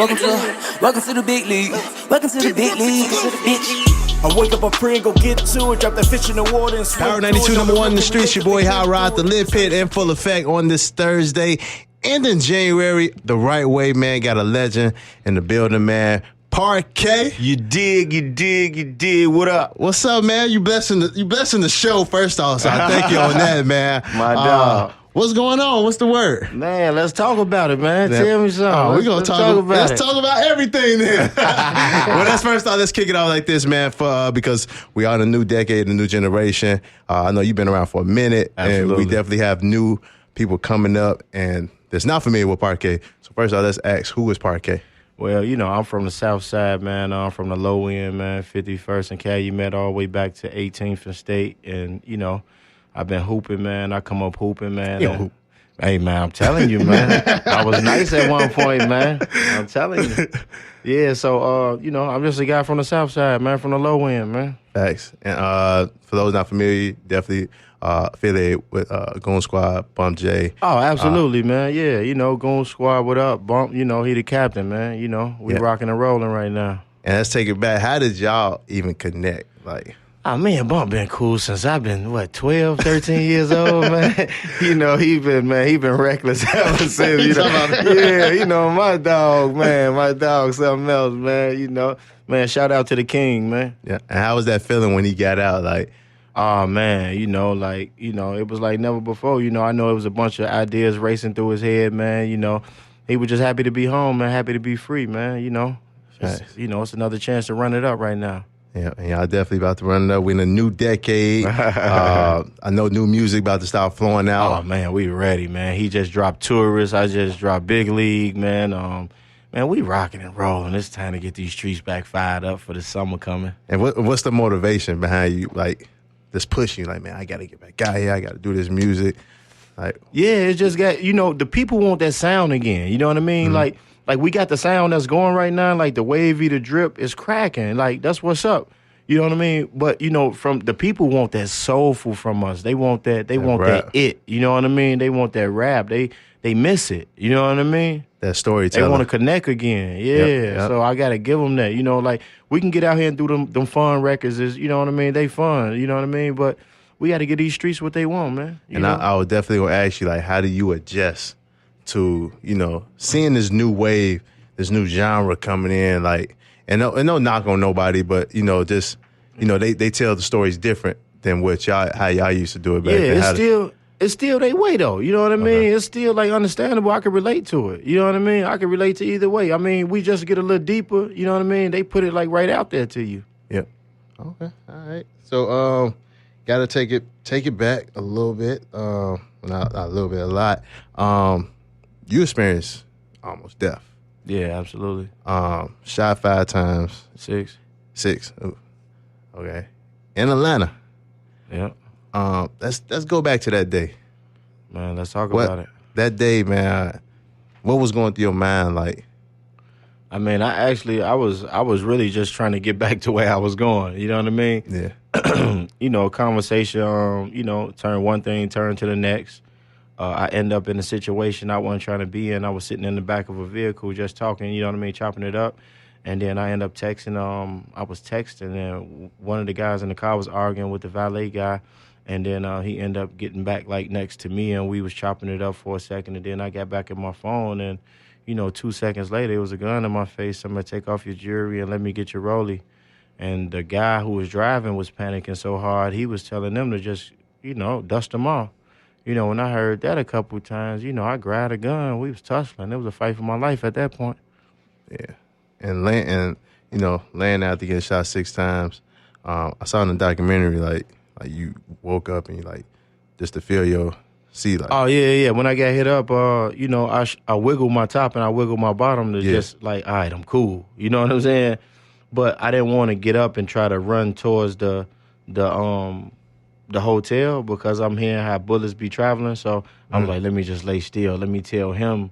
Welcome to the big league. Welcome to the big league, bitch. I wake up, I pray and go get to it. Drop that fish in the water and swim. Power 92, number one in the streets. Your boy HotRod, the LitPit in full effect on this Thursday. And in January, the right way, man. Got a legend in the building, man. Parkay. You dig. What up? What's up, man? You blessing the show first off, so I thank you on that, man. My dog. What's going on? What's the word? Man, let's talk about it, man. Tell me something. We're gonna talk about it. Let's talk about everything then. Well, that's first off. Let's kick it off like this, man. Because we are in a new decade, a new generation. I know you've been around for a minute, Absolutely. and we definitely have new people coming up, and that's not familiar with Parkay. So first off, let's ask, who is Parkay? Well, you know, I'm from the South Side, man. I'm from the low end, man. 51st and Calumet all the way back to 18th and State, and you know, I've been hooping, man. I come up hooping, man. Hoop. Hey, man, I'm telling you, man. I was nice at one point, man. I'm telling you. Yeah, so, you know, I'm just a guy from the South Side, man, from the low end, man. Facts. And for those not familiar, definitely affiliated with Goon Squad, Bump J. Oh, absolutely, man. Yeah, you know, Goon Squad, what up? Bump, you know, he the captain, man. You know, we rocking and rolling right now. And let's take it back. How did y'all even connect? Like, Oh, man, Bump been cool since I've been, 12, 13 years old, man. You know, he been reckless ever since. You know? Yeah, you know, my dog, something else, man. You know, man, shout out to the king, man. yeah. And how was that feeling when he got out? Like, Oh, man, you know, it was like never before. You know, I know it was a bunch of ideas racing through his head, man. You know, he was just happy to be home, man, happy to be free, man. You know, it's another chance to run it up right now. yeah, and y'all definitely about to run it up. We're in a new decade. I know new music about to start flowing out. Oh, man, we ready, man. He just dropped Tourist. I just dropped Big League, man. Man, we rocking and rolling. It's time to get these streets back fired up for the summer coming. And what's the motivation behind you, like, this pushing? Like, man, I got to get back out here. I got to do this music. Like, Yeah, it's just got, you know, the people want that sound again. You know what I mean? Mm-hmm. Like we got the sound that's going right now, like the wavy, the drip is cracking. Like, that's what's up. You know what I mean? But, you know, from the people want that soulful from us. They want that rap. that it. You know what I mean? They want that rap. They miss it. You know what I mean? that storytelling. They want to connect again. Yeah. Yep. So I got to give them that. You know, like, we can get out here and do them fun records. You know what I mean? They fun. You know what I mean? But we got to get these streets what they want, man. You And know? I would definitely want to ask you, like, how do you adjust to, you know, seeing this new wave, this new genre coming in, like, and no knock on nobody, but, you know, just, you know, they tell the stories different than how y'all used to do it back then. It's still they way though. You know what I mean? Okay. It's still like understandable. I can relate to it. You know what I mean? I can relate to either way. I mean, we just get a little deeper. You know what I mean? They put it like right out there to you. Yep. Okay. All right. So, gotta take it back a little bit. Not a little bit, a lot. You experienced almost death. Yeah, absolutely. Shot 5 times. 6. 6. Ooh. Okay. In Atlanta. Yeah. Let's go back to that day. Man, let's talk about it. That day, man. What was going through your mind? Like, I mean, I was really just trying to get back to where I was going. You know what I mean? yeah. You know, conversation, you know, turn one thing, turn to the next. I end up in a situation I wasn't trying to be in. I was sitting in the back of a vehicle just talking, you know what I mean, chopping it up. And then I end up texting. I was texting, and one of the guys in the car was arguing with the valet guy. And then he ended up getting back, like, next to me, and we was chopping it up for a second. And then I got back at my phone, and, you know, 2 seconds later, it was a gun in my face. I'm going to take off your jewelry and let me get your rollie. And the guy who was driving was panicking so hard, he was telling them to just, you know, dust them off. You know, when I heard that a couple of times, you know, I grabbed a gun. We was tussling. It was a fight for my life at that point. Yeah. And you know, laying out to get shot 6 times. I saw in the documentary, like you woke up and you, like, just to feel your like. Oh, yeah. When I got hit up, you know, I wiggled my top and I wiggled my bottom to just like, all right, I'm cool. You know what I'm saying? But I didn't want to get up and try to run towards the hotel because I'm hearing how bullets be traveling. So I'm like, let me just lay still. Let me tell him,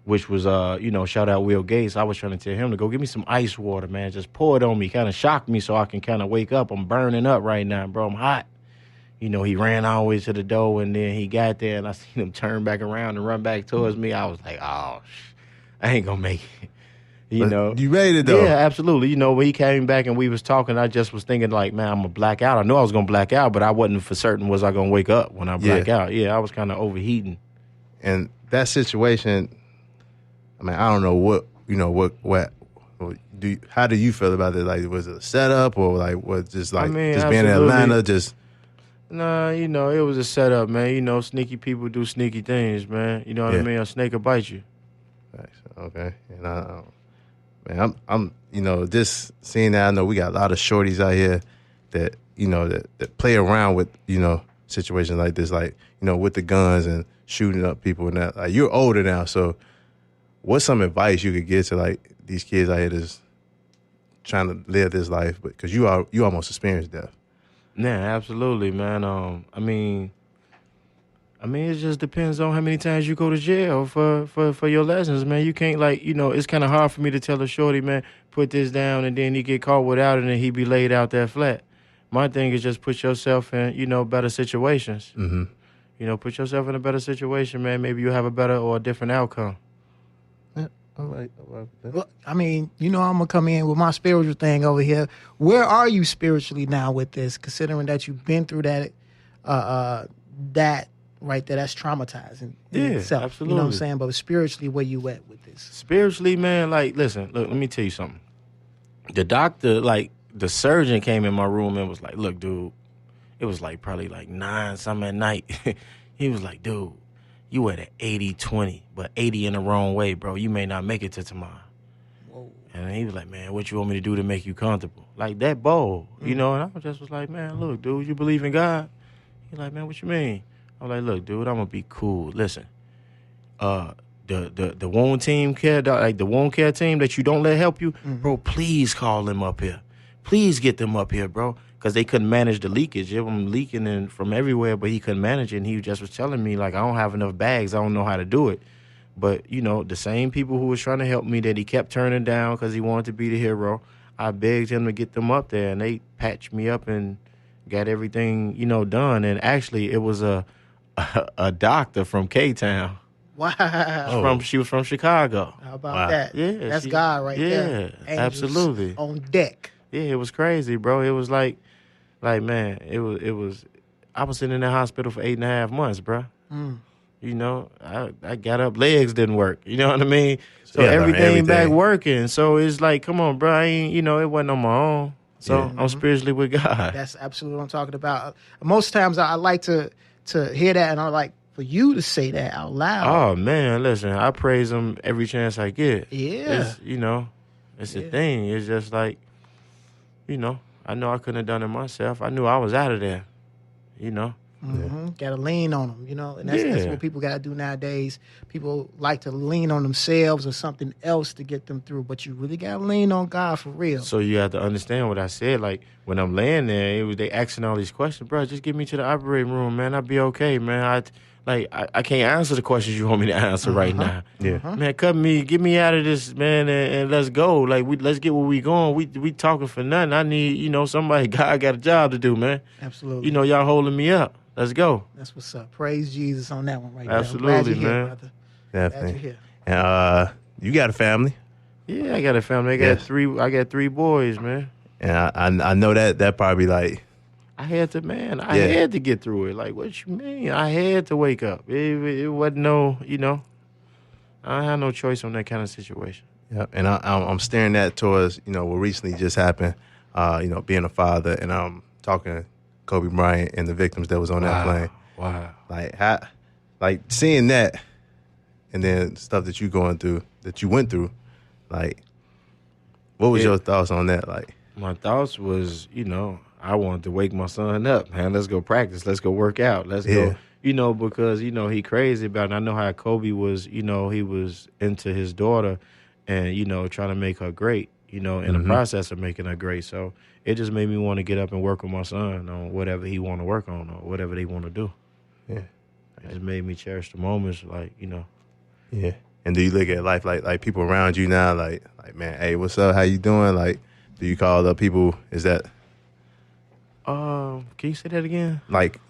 which was, you know, shout out Will Gates. I was trying to tell him to go get me some ice water, man. Just pour it on me, kind of shock me so I can kind of wake up. I'm burning up right now, bro. I'm hot. You know, he ran all the way to the door, and then he got there, and I seen him turn back around and run back towards me. I was like, oh, I ain't gonna make it. You know, you made it though. Yeah, absolutely. You know, when he came back and we was talking, I just was thinking like, man, I'm gonna black out. I knew I was gonna black out, but I wasn't for certain was I gonna wake up when I black out. Yeah, I was kind of overheating. And that situation, I mean, I don't know what how do you feel about it? Like, was it a setup or like what? Just like just being in Atlanta, just. Nah, you know, it was a setup, man. You know, sneaky people do sneaky things, man. You know what I mean? A snake will bite you. Okay, and man, I'm you know, just seeing that, I know we got a lot of shorties out here that, you know, that play around with, you know, situations like this, like, you know, with the guns and shooting up people and that. Like, you're older now, so what's some advice you could give to like these kids out here that's trying to live this life, but because you almost experienced death? Yeah, absolutely, man. I mean, it just depends on how many times you go to jail for your lessons, man. You can't, like, you know, it's kind of hard for me to tell a shorty, man, put this down, and then he get caught without it, and he be laid out there flat. My thing is just put yourself in, you know, better situations. Mm-hmm. You know, put yourself in a better situation, man. Maybe you have a better or a different outcome. Yeah, all right. Well, I mean, you know, I'm going to come in with my spiritual thing over here. Where are you spiritually now with this, considering that you've been through that right there, that's traumatizing in itself. Absolutely. You know what I'm saying? But spiritually, where you at with this? Spiritually, man, like, listen, look, let me tell you something. The doctor, like, the surgeon came in my room and was like, look, dude, it was like probably like 9-something at night. He was like, dude, you at an 80-20, but 80 in the wrong way, bro. You may not make it to tomorrow. Whoa. And he was like, man, what you want me to do to make you comfortable? Like, that bold, you know? And I just was like, man, look, dude, you believe in God? He's like, man, what you mean? I'm like, look, dude, I'm gonna be cool. Listen, the wound team care, like the wound care team that you don't let help you, bro, please call them up here. Please get them up here, bro, because they couldn't manage the leakage. It was leaking in from everywhere, but he couldn't manage it. And he just was telling me, like, I don't have enough bags. I don't know how to do it. But, you know, the same people who was trying to help me that he kept turning down because he wanted to be the hero, I begged him to get them up there, and they patched me up and got everything, you know, done. And actually, it was a doctor from K-Town. Wow. She was from Chicago. How about that? Yeah. That's God right there. Yeah, absolutely. On deck. Yeah, it was crazy, bro. It was like man, it was I was sitting in the hospital for 8.5 months, bro. You know, I got up, legs didn't work. You know what I mean? So everything back working. So it's like, come on, bro. I ain't, you know, it wasn't on my own. So I'm spiritually with God. That's absolutely what I'm talking about. Most times I like to hear that, and I like for you to say that out loud. Oh, man, listen, I praise him every chance I get. Yeah. It's, you know, it's a thing. It's just like, you know, I know I couldn't have done it myself. I knew I was out of there, you know. Got to lean on them, you know, and that's what people got to do nowadays. People like to lean on themselves or something else to get them through, but you really got to lean on God for real. So you have to understand what I said. Like, when I'm laying there, they asking all these questions. Bro, just get me to the operating room, man. I'll be okay, man. I can't answer the questions you want me to answer right now. Man, get me out of this, man, and let's go. Like, let's get where we going. We talking for nothing. I need, you know, somebody. God got a job to do, man. Absolutely. You know, y'all holding me up. Let's go. That's what's up. Praise Jesus on that one right Absolutely, there. man. Brother. Definitely. Glad you're here. And you got a family. Yeah, I got a family. I got three boys, man. And I know that probably like. I had to get through it. Like, what you mean? I had to wake up. It wasn't no, you know, I had no choice on that kind of situation. Yeah, and I'm steering that towards, you know, what recently just happened, you know, being a father, and I'm talking to Kobe Bryant and the victims that was on that plane. Wow. Like seeing that, and then stuff that you went through, like, what was your thoughts on that? Like, my thoughts was, you know, I wanted to wake my son up, man. Let's go practice. Let's go work out. Let's go, you know, because, you know, he crazy about it. I know how Kobe was, you know, he was into his daughter and, you know, trying to make her great, you know, in the process of making her great. So it just made me want to get up and work with my son on whatever he want to work on or whatever they want to do. Yeah. It just made me cherish the moments, like, you know. Yeah. And do you look at life like people around you now, like, man, hey, what's up? How you doing? Like, do you call up people? Is that... Can you say that again? Like,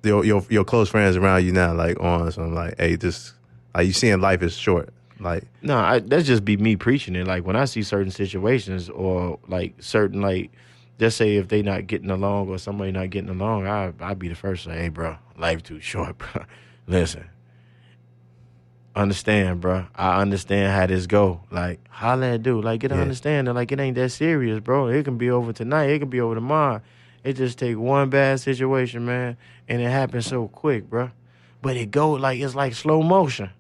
your close friends around you now, like, on something like, hey, just, like, you seeing life is short. Like, No, that's just be me preaching it. Like when I see certain situations or like certain like, just say if they not getting along or somebody not getting along, I'd be the first to say, hey, bro, life too short, bro. Listen, understand, bro. I understand how this go. Like, holla at dude. Like, get an understanding. Like, it ain't that serious, bro. It can be over tonight. It can be over tomorrow. It just take one bad situation, man, and it happens so quick, bro. But it go like it's like slow motion.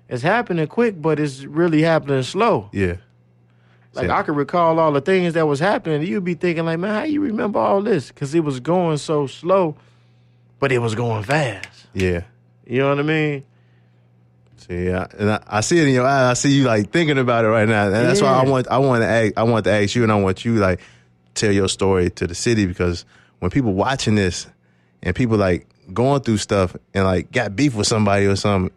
It's happening quick, but it's really happening slow. yeah. Like, I can recall all the things that was happening. You'd be thinking, like, man, how you remember all this? Because it was going so slow, but it was going fast. Yeah. You know what I mean? See, and I see it in your eyes. I see you like thinking about it right now, and that's why I want to ask you, and I want you like tell your story to the city, because when people watching this and people like going through stuff and like got beef with somebody or something,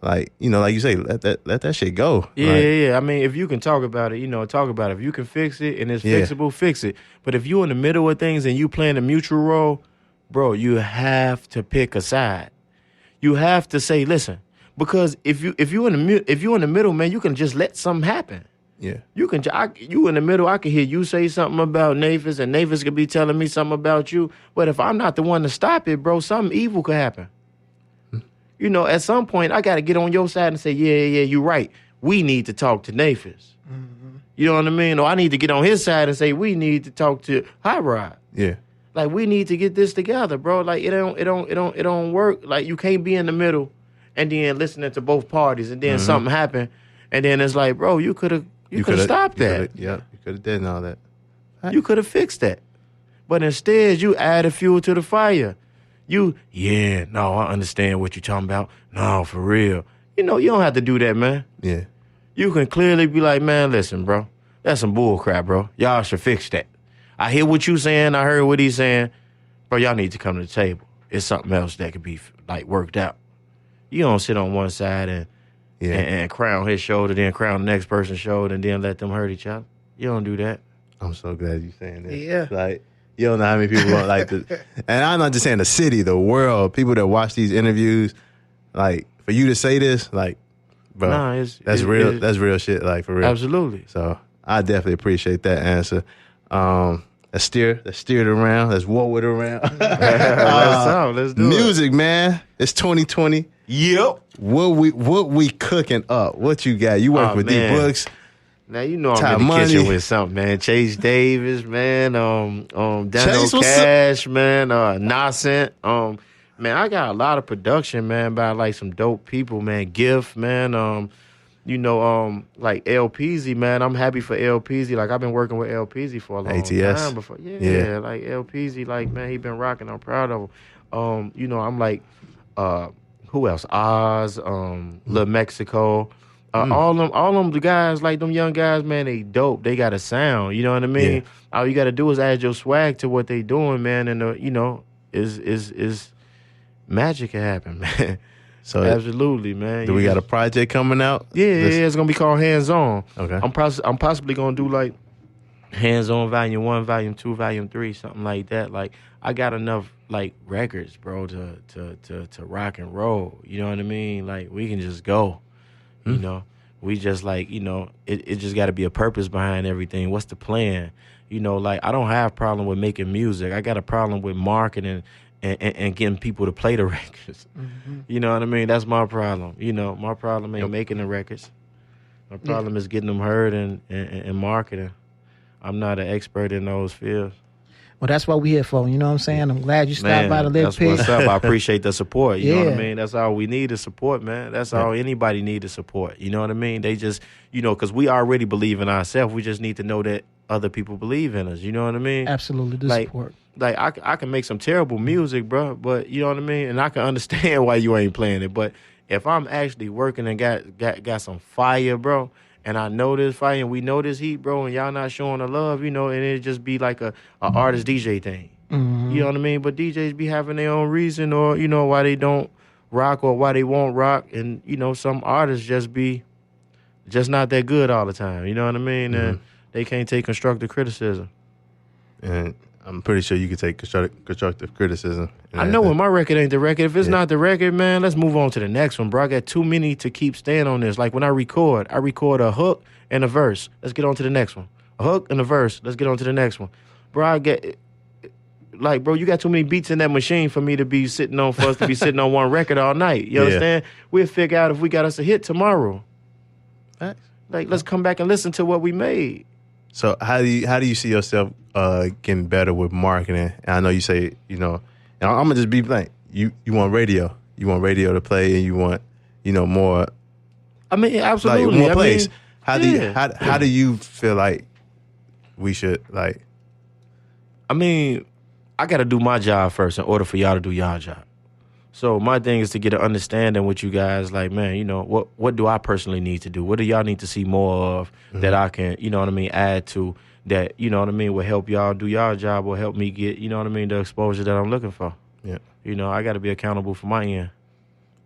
like, you know, like you say, let that shit go. Yeah, like, yeah. I mean, if you can talk about it, you know, talk about it. If you can fix it and it's fixable, fix it. But if you're in the middle of things and you playing a mutual role, bro, you have to pick a side. You have to say, listen, because if you in the middle, man, you can just let something happen. Yeah. You in the middle, I can hear you say something about NEHPETS and NEHPETS could be telling me something about you. But if I'm not the one to stop it, bro, something evil could happen. You know, at some point, I got to get on your side and say, yeah, you're right. We need to talk to NEHPETS. Mm-hmm. You know what I mean? Or I need to get on his side and say, we need to talk to HotRod. Yeah. Like, we need to get this together, bro. Like, it don't work. Like, you can't be in the middle and then listening to both parties and then something happen. And then it's like, bro, you could have stopped that. Yeah, you could have done all that. You could have fixed that. But instead, you added fuel to the fire. I understand what you're talking about. No, for real. You know, you don't have to do that, man. Yeah. You can clearly be like, man, listen, bro. That's some bull crap, bro. Y'all should fix that. I hear what you saying. I heard what he's saying. Bro, y'all need to come to the table. It's something else that could be, like, worked out. You don't sit on one side and crown his shoulder, then crown the next person's shoulder, and then let them hurt each other. You don't do that. I'm so glad you're saying that. Yeah. Like, you don't know how many people want like this. And I'm not just saying the city, the world, people that watch these interviews, like, for you to say this, like, bro, that's real. That's real shit, like, for real. Absolutely. So I definitely appreciate that answer. Let's steer it around. Let's walk it around. Let's do it. Music, man. It's 2020. Yep. What we cooking up? What you got? You work with D Brooks. Now you know I'm in the kitchen with something, man. Chase Davis, man. Daniel Cash, man. Nascent. Man, I got a lot of production, man, by like some dope people, man. Gift, man. Like LPZ, man. I'm happy for LPZ. Like, I've been working with LPZ for a long time before. Yeah, like LPZ, like, man, he been rocking. I'm proud of him. I'm like, who else? Oz, Lil Mexico. All them the guys, like them young guys, man, they dope. They got a sound, you know what I mean? Yeah. All you got to do is add your swag to what they doing, man, and is magic can happen, man. So absolutely, man. Do we got a project coming out? Yeah, it's gonna be called Hands On. Okay. I'm possibly gonna do like Hands On Volume 1, Volume 2, Volume 3, something like that. Like, I got enough like records, bro, to rock and roll. You know what I mean? Like, we can just go. You know, we just like, it just got to be a purpose behind everything. What's the plan? Like, I don't have a problem with making music. I got a problem with marketing and getting people to play the records. Mm-hmm. You know what I mean? That's my problem. My problem ain't making the records. My problem is getting them heard and marketing. I'm not an expert in those fields. Well, that's what we're here for. You know what I'm saying? I'm glad you stopped by the LitPit. That's what's up. I appreciate the support. You know what I mean? That's all we need is support, man. That's all anybody need is support. You know what I mean? They just, because we already believe in ourselves. We just need to know that other people believe in us. You know what I mean? Absolutely. The support. Like, I can make some terrible music, bro, but you know what I mean? And I can understand why you ain't playing it. But if I'm actually working and got some fire, bro, and I know this fire and we know this heat, bro, and y'all not showing the love, and it just be like a artist DJ thing. Mm-hmm. You know what I mean? But DJs be having their own reason or, why they don't rock or why they won't rock. And, some artists just not that good all the time. You know what I mean? Mm-hmm. And they can't take constructive criticism. And I'm pretty sure you can take constructive criticism. I know when my record ain't the record. If it's not the record, man, let's move on to the next one, bro. I got too many to keep staying on this. Like when I record a hook and a verse. Let's get on to the next one. A hook and a verse. Let's get on to the next one. Bro, bro, you got too many beats in that machine for me to be sitting on, for us to be sitting on one record all night. You understand? We'll figure out if we got us a hit tomorrow. Right. Like, let's come back and listen to what we made. So how do you see yourself getting better with marketing? And I know you say, and I'm gonna just be blank. You want radio. You want radio to play, and you want, more. I mean, absolutely. Like more plays. How do you feel like we should like? I mean, I got to do my job first in order for y'all to do y'all job. So my thing is to get an understanding with you guys, like, man, what do I personally need to do? What do y'all need to see more of that I can, add to that, will help y'all do y'all job or help me get, the exposure that I'm looking for. Yeah. I got to be accountable for my end.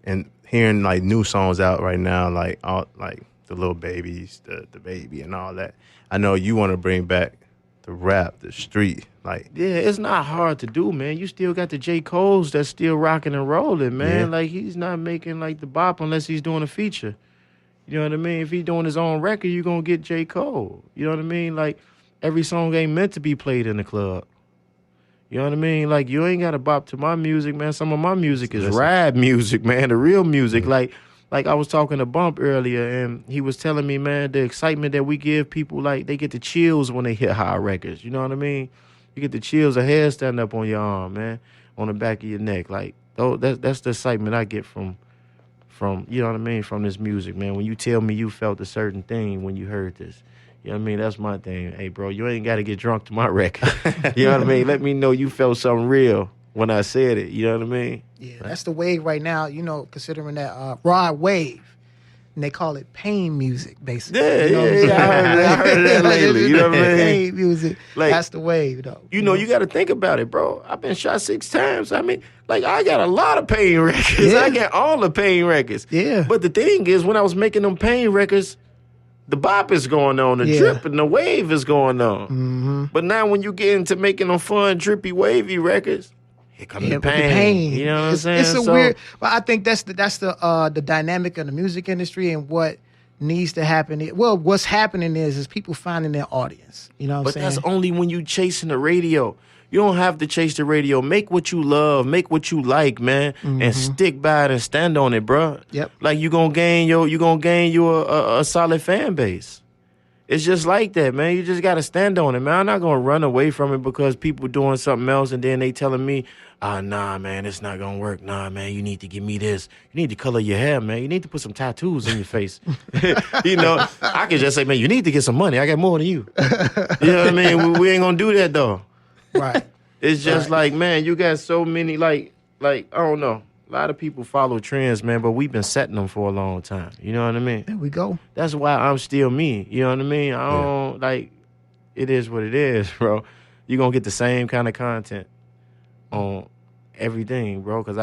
And hearing like new songs out right now, like the Little Babies, the Baby and all that. I know you want to bring back the rap, the street, like it's not hard to do, man. You still got the J. Cole's that's still rocking and rolling, man. Yeah. Like he's not making like the bop unless he's doing a feature. You know what I mean? If he's doing his own record, you're gonna get J. Cole. You know what I mean? Like every song ain't meant to be played in the club. You know what I mean? Like you ain't gotta bop to my music, man. Some of my music is rap music, man. The real music, Like I was talking to Bump earlier, and he was telling me, man, the excitement that we give people, like they get the chills when they hit high records. You know what I mean? You get the chills, a hair stand up on your arm, man, on the back of your neck. Like that's the excitement I get from you know what I mean, from this music, man. When you tell me you felt a certain thing when you heard this. You know what I mean? That's my thing. Hey, bro, you ain't got to get drunk to my record. You know what I mean? Let me know you felt something real when I said it. You know what I mean? Yeah, that's the wave right now, considering that Rod wave. And they call it pain music, basically. I heard that lately. You know what I mean? Pain music. Like, that's the wave, though. You got to think about it, bro. I've been shot 6 times. I mean, like, I got a lot of pain records. Yeah. I got all the pain records. Yeah. But the thing is, when I was making them pain records, the bop is going on, the drip and the wave is going on. Mm-hmm. But now when you get into making them fun, drippy, wavy records, here comes the pain. You know what I'm saying? It's weird, but I think that's the dynamic of the music industry and what needs to happen. Well, what's happening is people finding their audience. You know what I'm saying? But that's only when you chasing the radio. You don't have to chase the radio. Make what you love. Make what you like, man, and stick by it and stand on it, bro. Yep. Like you gonna gain a solid fan base. It's just like that, man. You just gotta stand on it, man. I'm not gonna run away from it because people doing something else and then they telling me, nah, man, it's not gonna work. Nah, man, you need to give me this. You need to color your hair, man. You need to put some tattoos in your face. I can just say, man, you need to get some money. I got more than you. You know what I mean? We ain't gonna do that though. Right. It's just like, man, you got so many, like I don't know. A lot of people follow trends, man, but we've been setting them for a long time. You know what I mean? There we go. That's why I'm still me. You know what I mean? I don't, it is what it is, bro. You're going to get the same kind of content on everything, bro, because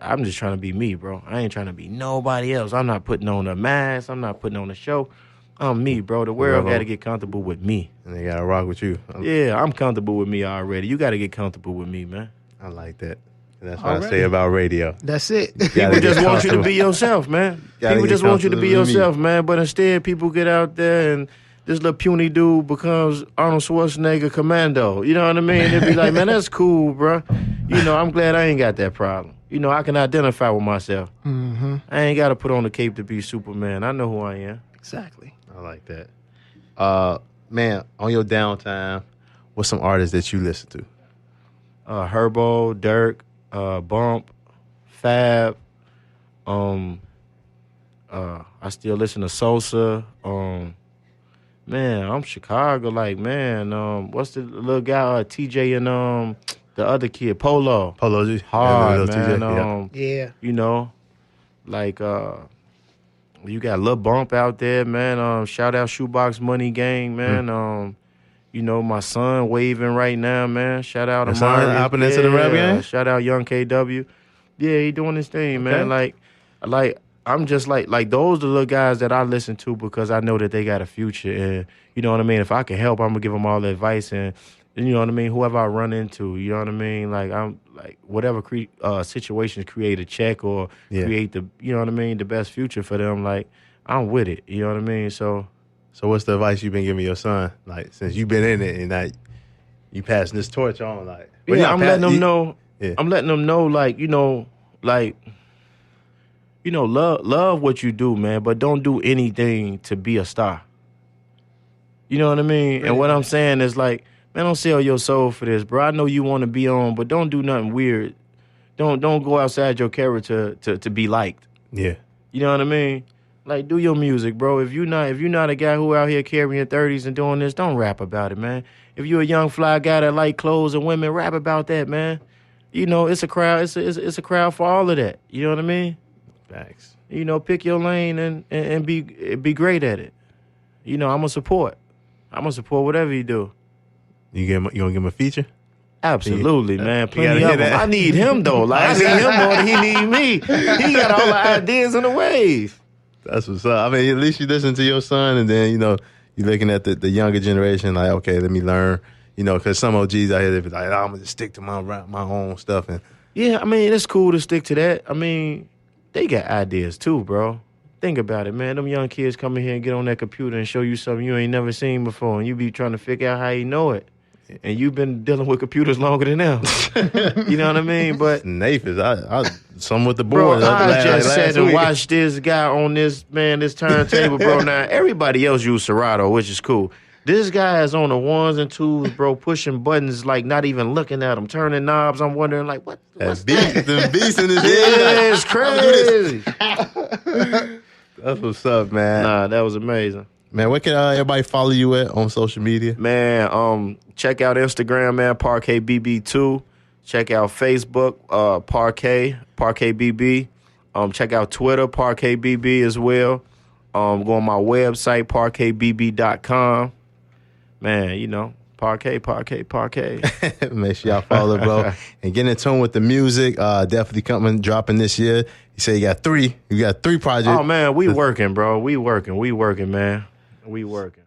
I'm just trying to be me, bro. I ain't trying to be nobody else. I'm not putting on a mask. I'm not putting on a show. I'm me, bro. The world got to get comfortable with me. And they got to rock with you. Yeah, I'm comfortable with me already. You got to get comfortable with me, man. I like that. That's what I say about radio. That's it. People just want you to be yourself, man. People just want you to be yourself, man. But instead, people get out there and this little puny dude becomes Arnold Schwarzenegger Commando. You know what I mean? They'd be like, man, that's cool, bro. I'm glad I ain't got that problem. I can identify with myself. Mm-hmm. I ain't got to put on the cape to be Superman. I know who I am. Exactly. I like that. Man, on your downtime, what's some artists that you listen to? Herbo, Dirk, Bump, Fab. I still listen to Sosa. Man, I'm Chicago. Like, man, what's the little guy? TJ and the other kid, Polo. Polo G. Hard, yeah, man. Yeah. Like you got Lil Bump out there, man. Shout out Shoebox Money Gang, man. My son waving right now, man. Shout out to son hopping into the rap game? Shout out Young KW. Yeah, he doing his thing, man. Like I'm just like those are the little guys that I listen to because I know that they got a future, and you know what I mean. If I can help, I'm gonna give them all the advice, and You know what I mean? Whoever I run into, you know what I mean? Like I'm like whatever situations create a check or create the, you know what I mean, the best future for them. Like I'm with it. You know what I mean? So what's the advice you've been giving your son? Like since you've been in it and that you passing this torch on, like I'm letting them know. Yeah. I'm letting them know, like love what you do, man, but don't do anything to be a star. You know what I mean? Really? And what I'm saying is like, man, don't sell your soul for this, bro. I know you want to be on, but don't do nothing weird. Don't go outside your character to be liked. Yeah. You know what I mean? Like, do your music, bro. If you're not a guy who out here carrying 30s and doing this, don't rap about it, man. If you're a young fly guy that like clothes and women, rap about that, man. You know, it's a crowd. It's a crowd for all of that. You know what I mean? Facts. You know, pick your lane and be great at it. You know, I'm gonna support whatever you do. You gonna give him a feature? Absolutely, man. Plenty of them. I need him though. Like I need him more than he need me. He got all the ideas in the wave. That's what's up. I mean, at least you listen to your son, and then you're looking at the younger generation. Like, okay, let me learn. You know, because some OGs out here they be like, I'm gonna just stick to my own stuff. And yeah, I mean, it's cool to stick to that. I mean, they got ideas too, bro. Think about it, man. Them young kids come in here and get on that computer and show you something you ain't never seen before, and you be trying to figure out how you know it. And you've been dealing with computers longer than them. You know what I mean? But NEHPETS, I some with the board. Bro, I just sat and watched this guy on this turntable, bro. Now, everybody else use Serato, which is cool. This guy is on the ones and twos, bro, pushing buttons, like not even looking at them, turning knobs. I'm wondering, like, what's that? The beast in his head. Yeah, it's crazy. That's what's up, man. Nah, that was amazing. Man, where can everybody follow you at on social media? Man, check out Instagram, man, ParkayBB2. Check out Facebook, ParkayBB. Check out Twitter, ParkayBB as well. Go on my website, ParkayBB.com. Man, you know, Parkay. Make sure y'all follow, bro. And get in tune with the music. Definitely dropping this year. You say you got three projects. Oh, man, we working, bro. We working, man. We working.